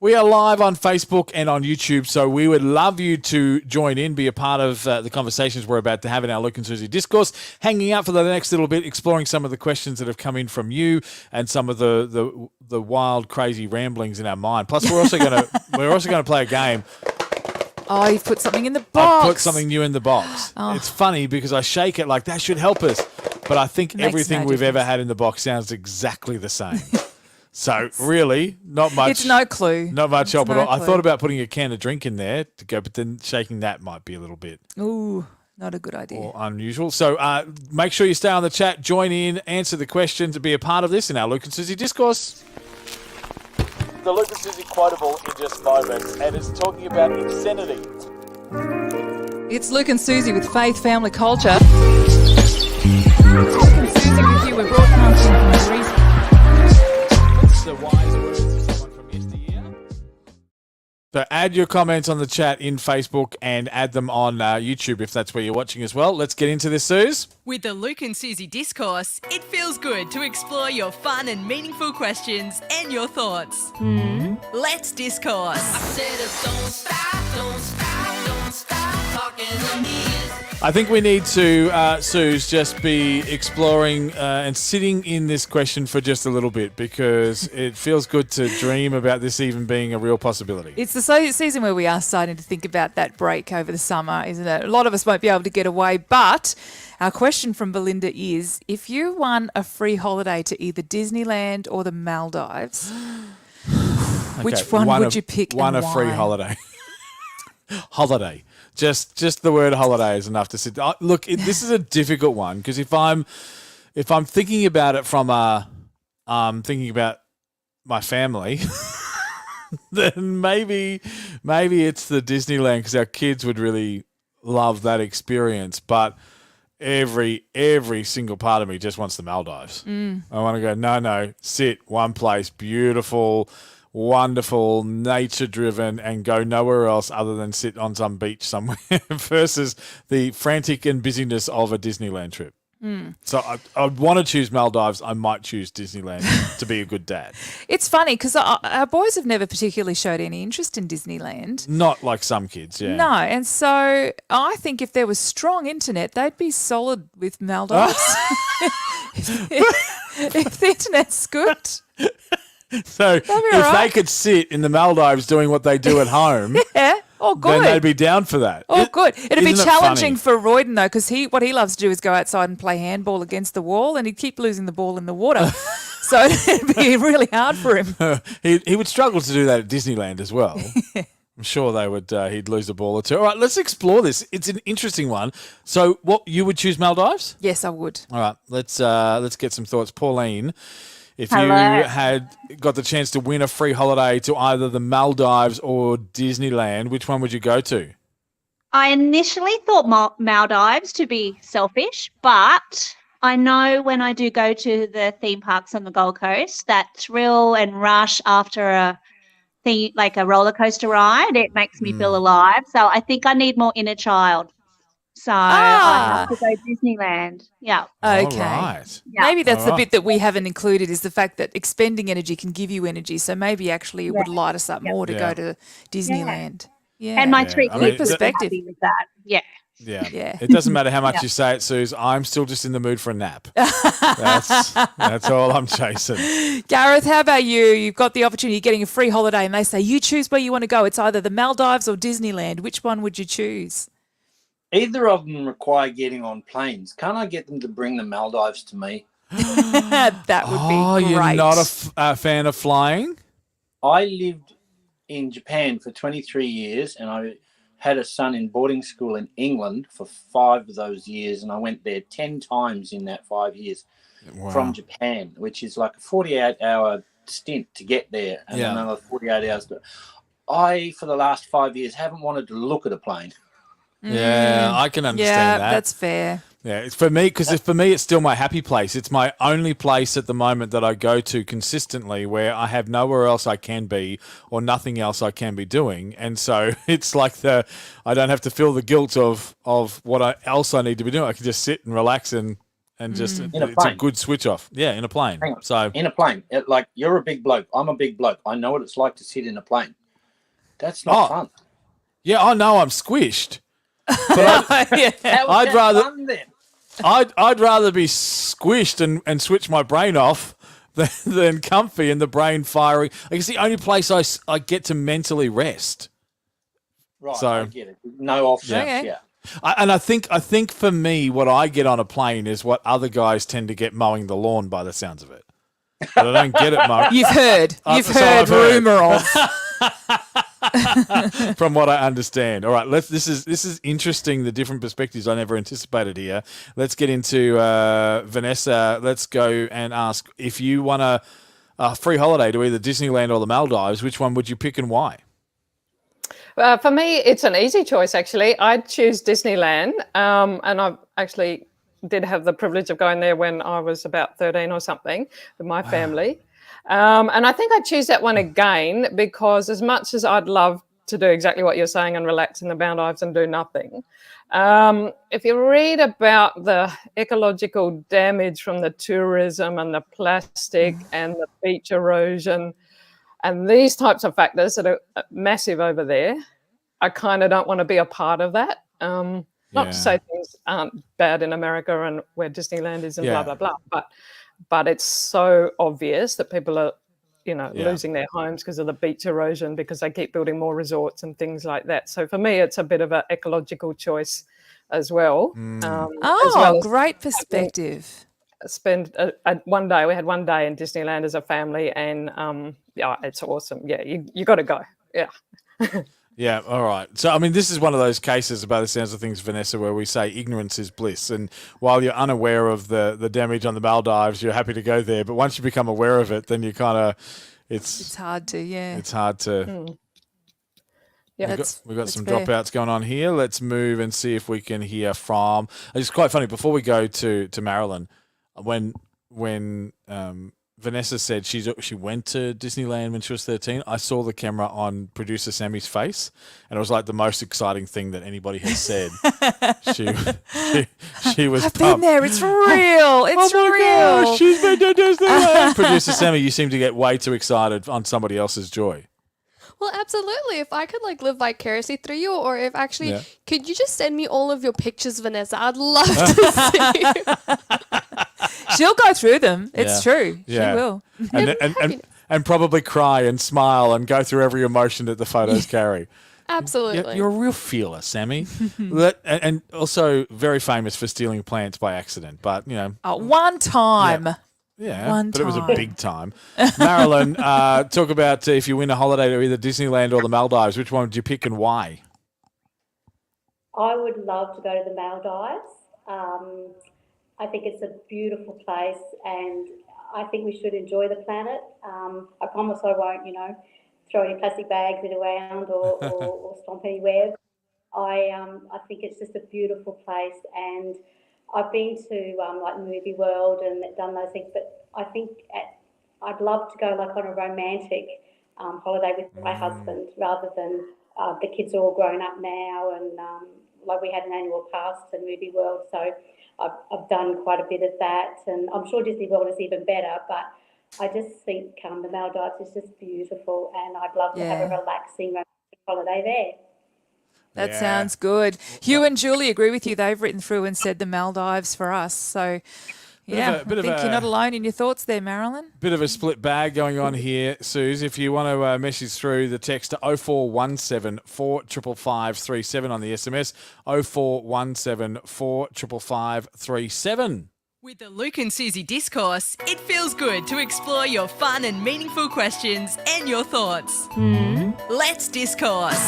We are live on Facebook and on YouTube, so we would love you to join in, be a part of the conversations we're about to have in our Luke and Susie Discourse, hanging out for the next little bit, exploring some of the questions that have come in from you and some of the wild, crazy ramblings in our mind. Plus, we're also going to play a game. Oh, you've put something in the box. I put something new in the box. Oh. It's funny because I shake it like that should help us, but I think everything we've ever had in the box sounds exactly the same. So really, not much. It's no clue. Not much help at all. I thought about putting a can of drink in there to go, but then shaking that might be a little bit. Ooh, not a good idea. Or unusual. So make sure you stay on the chat, join in, answer the questions, and be a part of this in our Luke and Susie Discourse. The Luke and Susie quotable in just moments, and it's talking about obscenity. It's Luke and Susie with Faith, Family, Culture. Luke and Susie with you. We're broadcasting from Greece. The wise words of someone from yesteryear. So add your comments on the chat in Facebook and add them on YouTube if that's where you're watching as well. Let's get into this, Suze. With the Luke and Susie Discourse, it feels good to explore your fun and meaningful questions and your thoughts. Let's discourse. I said, don't stop talking to me. I think we need to, Suze, just be exploring and sitting in this question for just a little bit because it feels good to dream about this even being a real possibility. It's the season where we are starting to think about that break over the summer, isn't it? A lot of us won't be able to get away, but our question from Belinda is, if you won a free holiday to either Disneyland or the Maldives, which one would you pick and a why? free holiday. Holiday. Just the word holiday is enough to sit. Look, this is a difficult one because if I'm thinking about it from thinking about my family, then maybe it's the Disneyland because our kids would really love that experience. But every single part of me just wants the Maldives. I want to go. No, sit one place, beautiful, wonderful, nature-driven, and go nowhere else other than sit on some beach somewhere versus the frantic and busyness of a Disneyland trip. So I'd want to choose Maldives. I might choose Disneyland to be a good dad. It's funny because our boys have never particularly showed any interest in Disneyland. Not like some kids, yeah. No, and so I think if there was strong internet, they'd be solid with Maldives. If the internet's good. So if they could sit in the Maldives doing what they do at home, yeah, good. then they'd be down for that. Good. It'd be Isn't it challenging funny? for Royden though, because what he loves to do is go outside and play handball against the wall, and he'd keep losing the ball in the water. So it'd be really hard for him. He would struggle to do that at Disneyland as well. I'm sure they would. He'd lose a ball or two. All right, let's explore this. It's an interesting one. So, what you would choose Maldives? Yes, I would. All right, let's get some thoughts. Pauline, if Hello. you had got the chance to win a free holiday to either the Maldives or Disneyland, which one would you go to? I initially thought Maldives to be selfish, but I know when I do go to the theme parks on the Gold Coast, that thrill and rush after a roller coaster ride, it makes me feel alive. So I think I need more inner child. So I have to go Disneyland. Yeah. Okay. All right. Yeah. Maybe that's All the right. bit that we haven't included is the fact that expending energy can give you energy. So maybe actually it would light us up more to go to Disneyland. Yeah. And my Yeah, three I kids mean, would be perspective. happy with that. Yeah. Yeah. It doesn't matter how much you say it, Suze. I'm still just in the mood for a nap. That's all I'm chasing. Gareth, how about you? You've got the opportunity of getting a free holiday and they say you choose where you want to go. It's either the Maldives or Disneyland. Which one would you choose? Either of them require getting on planes. Can't I get them to bring the Maldives to me? That would be great. You're not a fan of flying? I lived in Japan for 23 years and I had a son in boarding school in England for 5 of those years, and I went there 10 times in that 5 years from Japan, which is like a 48-hour stint to get there and another 48 hours. I, for the last 5 years, haven't wanted to look at a plane. Yeah, I can understand that. Yeah, that's fair. Yeah, it's for me because for me it's still my happy place. It's my only place at the moment that I go to consistently where I have nowhere else I can be or nothing else I can be doing, and so it's like I don't have to feel the guilt of what else I need to be doing. I can just sit and relax and and just In a it's a plane. good switch off. Yeah, in a plane. Hang on. So In a plane, like you're a big bloke. I'm a big bloke. I know what it's like to sit in a plane. That's not fun. yeah, I know I'm squished. But Yeah. How is I'd that rather- fun then? I'd rather be squished and switch my brain off than comfy and the brain firing. Like, it's the only place I get to mentally rest. Right, So- I get it. No offsets. Okay. Yeah. I think for me, what I get on a plane is what other guys tend to get mowing the lawn by the sounds of it. But I don't get it, Mo. You've heard So I've heard. rumour of. From what I understand. All right, this is interesting. The different perspectives I never anticipated here. Let's get into Vanessa. Let's go and ask, if you want a free holiday to either Disneyland or the Maldives, which one would you pick and why? For me, it's an easy choice, actually. I'd choose Disneyland, and I actually did have the privilege of going there when I was about 13 or something with my family. And I think I'd choose that one again because as much as I'd love to do exactly what you're saying and relax in the Maldives and do nothing, if you read about the ecological damage from the tourism and the plastic and the beach erosion and these types of factors that are massive over there, I kind of don't want to be a part of that. Not to say things aren't bad in America and where Disneyland is and blah, blah, blah. But it's so obvious that people are, losing their homes because of the beach erosion because they keep building more resorts and things like that. So for me, it's a bit of an ecological choice as well. As well as Great perspective. spend one day. We had one day in Disneyland as a family, and it's awesome. Yeah, you got to go. Yeah. Yeah, all right. So, I mean, this is one of those cases, by the sounds of things, Vanessa, where we say ignorance is bliss. And while you're unaware of the damage on the Maldives, you're happy to go there. But once you become aware of it, then you kind of, It's hard to, yeah. it's hard to. Yeah, We've got some fair. dropouts going on here. Let's move and see if we can hear from. It's quite funny. Before we go to Marilyn, when Vanessa said she went to Disneyland when she was 13, I saw the camera on producer Sammy's face, and it was like the most exciting thing that anybody has said. she was I've pumped. been there. It's real. It's Oh my real. gosh, she's been to Disneyland. Producer Sammy, you seem to get way too excited on somebody else's joy. Well, absolutely. If I could live vicariously through you, or if actually, Yeah. could you just send me all of your pictures, Vanessa? I'd love to see. She'll go through them. It's Yeah. true. Yeah. She will. And probably cry and smile and go through every emotion that the photos carry. Absolutely. You're a real feeler, Sammy. And also very famous for stealing plants by accident. But, One time. yeah, One but it was a time. big time. Marilyn, talk about if you win a holiday to either Disneyland or the Maldives, which one would you pick and why? I would love to go to the Maldives. I think it's a beautiful place, and I think we should enjoy the planet. I promise I won't, throw any plastic bags around or stomp anywhere. I think it's just a beautiful place, and I've been to like Movie World and done those things, but I think I'd love to go on a romantic holiday with my husband rather than the kids are all grown up now, and we had an annual pass to Movie World, so I've done quite a bit of that, and I'm sure Disney World is even better, but I just think the Maldives is just beautiful, and I'd love to have a relaxing romantic holiday there. That Yeah. sounds good. Hugh and Julie agree with you. They've written through and said the Maldives for us. So, yeah, bit I of think a- you're not alone in your thoughts there, Marilyn. Bit of a split bag going on here, Suze. If you want to message through the text to 0417 455 on the SMS, 0417 455 With the Luke and Susie Discourse, it feels good to explore your fun and meaningful questions and your thoughts. Let's discourse.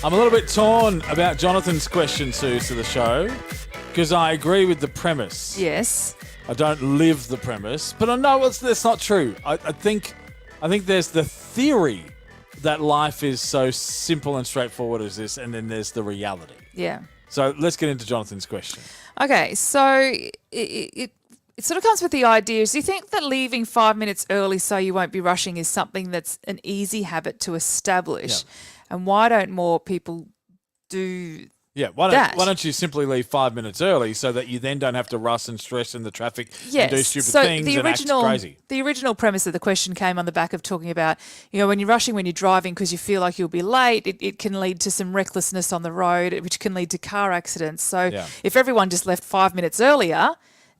I'm a little bit torn about Jonathan's question, Suze, to the show, because I agree with the premise. Yes. I don't live the premise, but I know that's not true. I think there's the theory that life is so simple and straightforward as this, and then there's the reality. Yeah. So let's get into Jonathan's question. Okay, so it sort of comes with the idea. Do you think that leaving 5 minutes early so you won't be rushing is something that's an easy habit to establish? Yeah. And why don't more people do Yeah, why that. don't you simply leave 5 minutes early so that you then don't have to rush and stress in the traffic and do Yes. stupid So things and act crazy? the original premise of the question came on the back of talking about, when you're rushing, when you're driving because you feel like you'll be late, it can lead to some recklessness on the road, which can lead to car accidents. So if everyone just left 5 minutes earlier,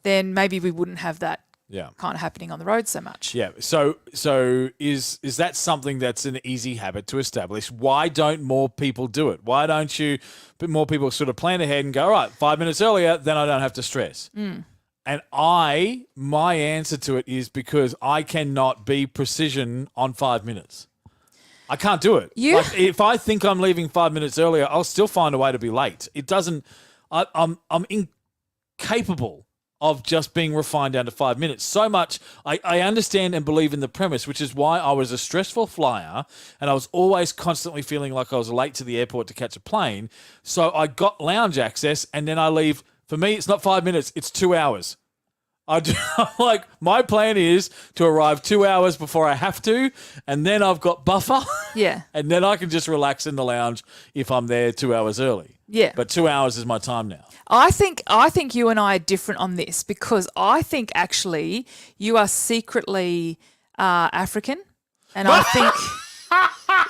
then maybe we wouldn't have that kind of happening on the road so much. Yeah. So is that something that's an easy habit to establish? Why don't more people do it? Why don't more people sort of plan ahead and go, all right, 5 minutes earlier, then I don't have to stress. And my answer to it is because I cannot be precision on 5 minutes. I can't do it. Like, if I think I'm leaving 5 minutes earlier, I'll still find a way to be late. It doesn't. I'm incapable of just being refined down to 5 minutes. So much, I understand and believe in the premise, which is why I was a stressful flyer and I was always constantly feeling like I was late to the airport to catch a plane. So I got lounge access and then I leave. For me, it's not 5 minutes, it's 2 hours. Like, my plan is to arrive 2 hours before I have to, and then I've got buffer. Yeah. And then I can just relax in the lounge if I'm there 2 hours early. Yeah. But 2 hours is my time now. I think you and I are different on this because I think actually you are secretly African, and I think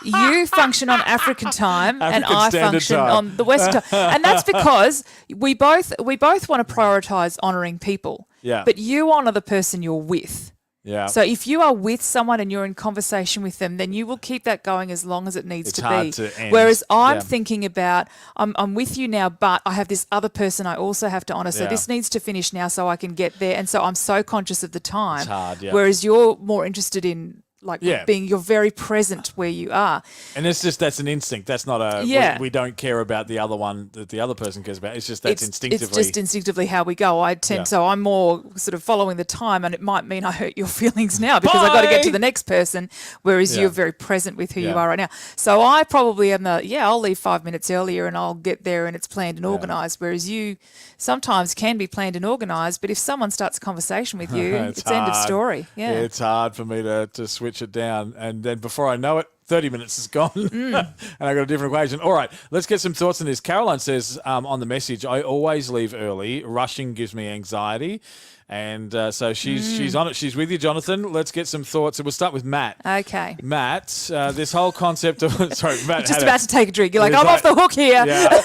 you function on African time and I function on the Western time, and that's because we both want to prioritize honouring people. Yeah. But you honour the person you're with. Yeah. So if you are with someone and you're in conversation with them, then you will keep that going as long as it needs It's to hard be. to end. Whereas I'm thinking about, I'm with you now, but I have this other person I also have to honour. So this needs to finish now so I can get there. And so I'm so conscious of the time. It's hard, yeah. Whereas you're more interested in you're very present where you are. And that's an instinct. That's not a, we don't care about the other one that the other person cares about. It's just instinctively. It's just instinctively how we go. So I'm more sort of following the time, and it might mean I hurt your feelings now because I've got to get to the next person, whereas you're very present with who you are right now. So I probably am I'll leave 5 minutes earlier and I'll get there and it's planned and organised, whereas you sometimes can be planned and organised, but if someone starts a conversation with you, it's end of story. Yeah. It's hard for me to switch it down, and then before I know it, 30 minutes is gone and I got a different equation. All right, let's get some thoughts on this. Caroline says on the message, I always leave early. Rushing gives me anxiety. And so she's on it. She's with you, Jonathan. Let's get some thoughts. We'll start with Matt. Okay. Matt, this whole concept of... Sorry, Matt. Just about to take a drink. You're like, I'm off the hook here. Yeah.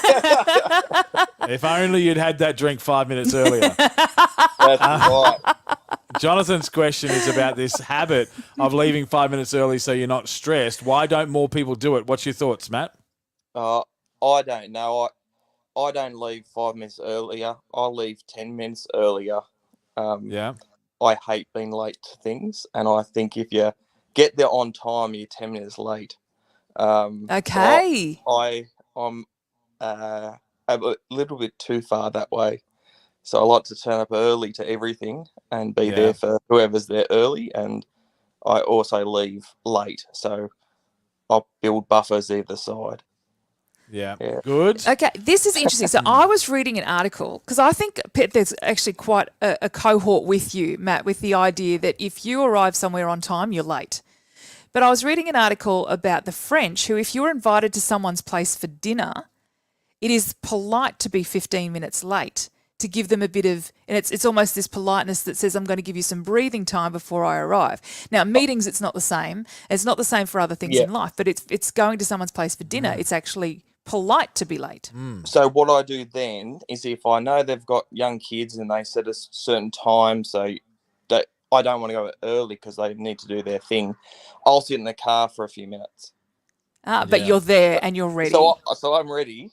If only you'd had that drink 5 minutes earlier. That's right. Jonathan's question is about this habit of leaving 5 minutes early so you're not stressed. Why don't more people do it? What's your thoughts, Matt? I don't know. I don't leave 5 minutes earlier. I leave 10 minutes earlier. I hate being late to things, and I think if you get there on time, you're 10 minutes late. Okay. I'm a little bit too far that way. So I like to turn up early to everything and be there for whoever's there early, and I also leave late. So I'll build buffers either side. Yeah. Good. Okay, this is interesting. So I was reading an article because I think there's actually quite a cohort with you, Matt, with the idea that if you arrive somewhere on time, you're late. But I was reading an article about the French who, if you're invited to someone's place for dinner, it is polite to be 15 minutes late to give them a bit of, and it's almost this politeness that says, I'm going to give you some breathing time before I arrive. Now, meetings, it's not the same. It's not the same for other things in life, but it's going to someone's place for dinner. It's actually polite to be late. So what I do then is if I know they've got young kids and they set a certain time, so that I don't want to go early because they need to do their thing, I'll sit in the car for a few minutes. But you're there and you're ready. So I'm ready,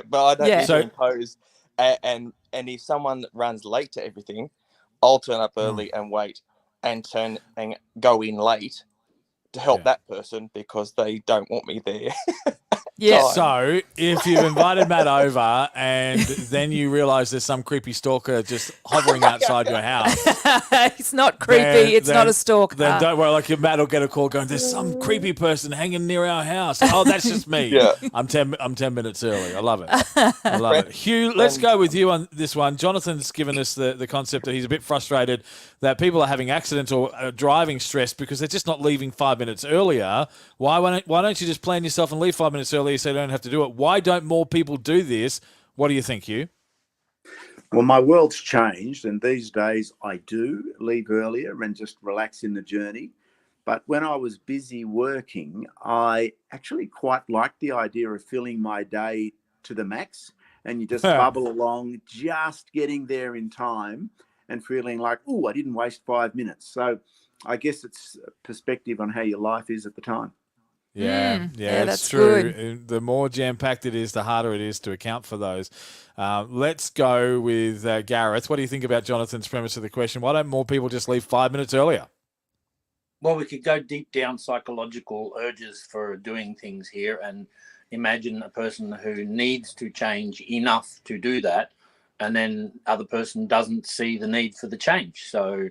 but I don't need to impose. And if someone runs late to everything, I'll turn up early and wait and go in late to help that person because they don't want me there. Yeah. So if you've invited Matt over and then you realise there's some creepy stalker just hovering outside your house. It's not creepy. It's not a stalker. Then don't worry. Like Matt will get a call going, there's some creepy person hanging near our house. Oh, that's just me. I'm 10 minutes early. I love it. I love it. Hugh, let's go with you on this one. Jonathan's given us the concept that he's a bit frustrated that people are having accidents or driving stress because they're just not leaving 5 minutes minutes earlier. Why don't you just plan yourself and leave 5 minutes earlier so you don't have to do it? Why don't more people do this? What do you think, Hugh? Well, my world's changed, and these days I do leave earlier and just relax in the journey. But when I was busy working, I actually quite liked the idea of filling my day to the max, and you just bubble along, just getting there in time and feeling like, oh, I didn't waste 5 minutes. So I guess it's perspective on how your life is at the time. Yeah, that's true. good. The more jam-packed it is, the harder it is to account for those. Let's go with Gareth. What do you think about Jonathan's premise of the question? Why don't more people just leave 5 minutes earlier? Well, we could go deep down psychological urges for doing things here and imagine a person who needs to change enough to do that, and then other person doesn't see the need for the change. So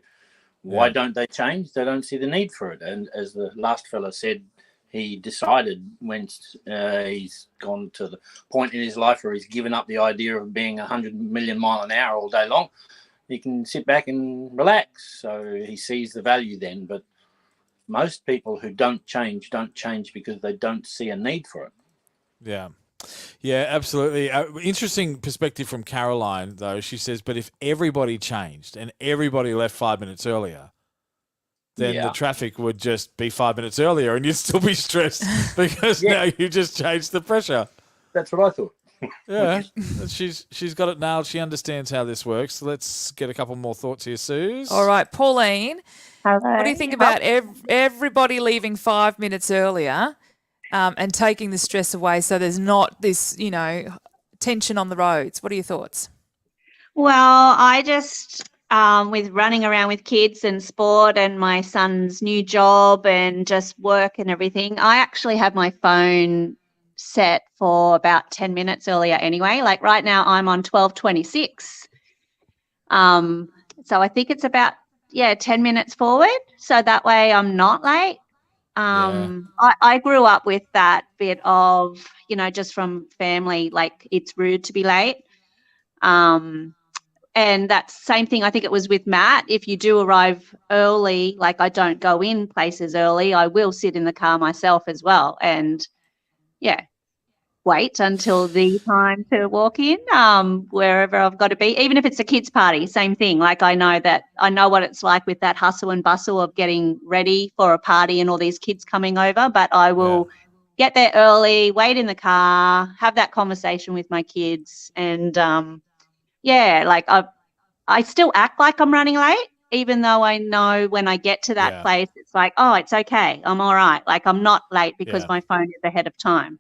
why don't they change? They don't see the need for it. And as the last fella said, he decided when he's gone to the point in his life where he's given up the idea of being 100 million mile an hour all day long, he can sit back and relax. So he sees the value then. But most people who don't change because they don't see a need for it. Yeah, absolutely. Interesting perspective from Caroline, though. She says, but if everybody changed and everybody left 5 minutes earlier, then the traffic would just be 5 minutes earlier and you'd still be stressed because now you just changed the pressure. That's what I thought. Yeah, she's got it nailed. She understands how this works. Let's get a couple more thoughts here, Suze. All right, Pauline. Hello. What do you think about everybody leaving 5 minutes earlier and taking the stress away so there's not this, tension on the roads? What are your thoughts? Well, I just, with running around with kids and sport and my son's new job and just work and everything, I actually have my phone set for about 10 minutes earlier anyway. Like right now I'm on 12:26. So I think it's about 10 minutes forward. So that way I'm not late. I grew up with that bit of, just from family, like it's rude to be late. And that's the same thing, I think it was with Matt. If you do arrive early, like I don't go in places early, I will sit in the car myself as well. And wait until the time to walk in, wherever I've got to be, even if it's a kids' party, same thing. Like I know what it's like with that hustle and bustle of getting ready for a party and all these kids coming over, but I will get there early, wait in the car, have that conversation with my kids. And like I still act like I'm running late, even though I know when I get to that place, it's like, oh, it's okay. I'm all right. Like I'm not late because my phone is ahead of time.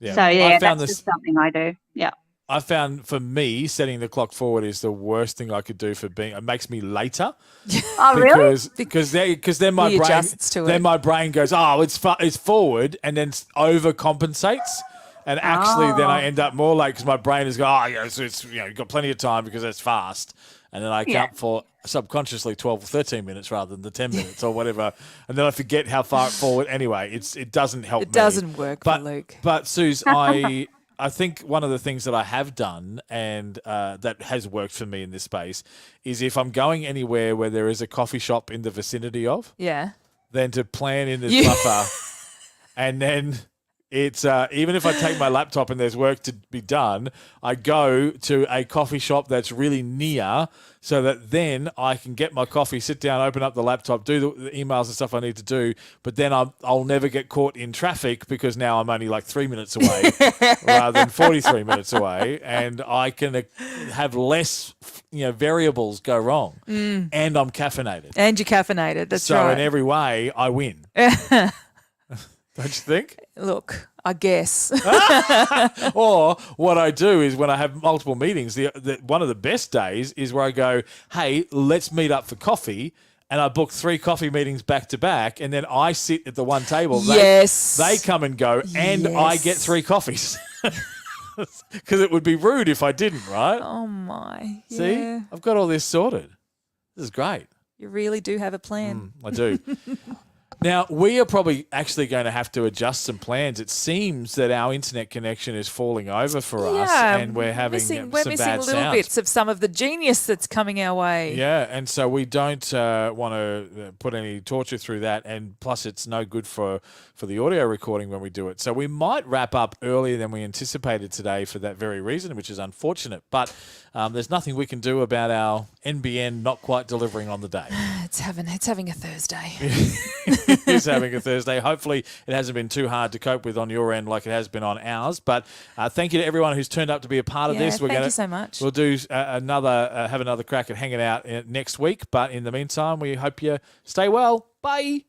Yeah. So, that's just something I do. Yeah. I found for me, setting the clock forward is the worst thing I could do for it makes me later. Oh, really? Because then my brain goes, oh, it's forward, and then overcompensates. And actually, then I end up more late because my brain is going, so it's you've got plenty of time because it's fast. And then I count for subconsciously 12 or 13 minutes rather than the 10 minutes or whatever. And then I forget how far forward. Anyway, it doesn't help me. It doesn't work for Luke. But, Suze, I think one of the things that I have done and that has worked for me in this space is if I'm going anywhere where there is a coffee shop in the vicinity of, then to plan in this buffer and then... It's even if I take my laptop and there's work to be done, I go to a coffee shop that's really near so that then I can get my coffee, sit down, open up the laptop, do the emails and stuff I need to do. But then I'll never get caught in traffic because now I'm only like 3 minutes away rather than 43 minutes away. And I can have less variables go wrong. And I'm caffeinated. And you're caffeinated, that's right. So in every way, I win. Don't you think? Look, I guess. Or what I do is when I have multiple meetings, one of the best days is where I go, hey, let's meet up for coffee. And I book 3 coffee meetings back to back. And then I sit at the one table. Yes. They come and go. And I get 3 coffees. Because it would be rude if I didn't, right? Oh, my. See? Yeah. I've got all this sorted. This is great. You really do have a plan. I do. Now, we are probably actually going to have to adjust some plans. It seems that our internet connection is falling over for us, and we're having some we're missing bad little sound. bits of some of the genius that's coming our way. Yeah, and so we don't want to put any torture through that, and plus it's no good for the audio recording when we do it. So we might wrap up earlier than we anticipated today for that very reason, which is unfortunate. But there's nothing we can do about our NBN not quite delivering on the day. It's having a Thursday. It is having a Thursday. Hopefully it hasn't been too hard to cope with on your end like it has been on ours. But thank you to everyone who's turned up to be a part of this. Thank you so much. We'll do have another crack at hanging out next week. But in the meantime, we hope you stay well. Bye.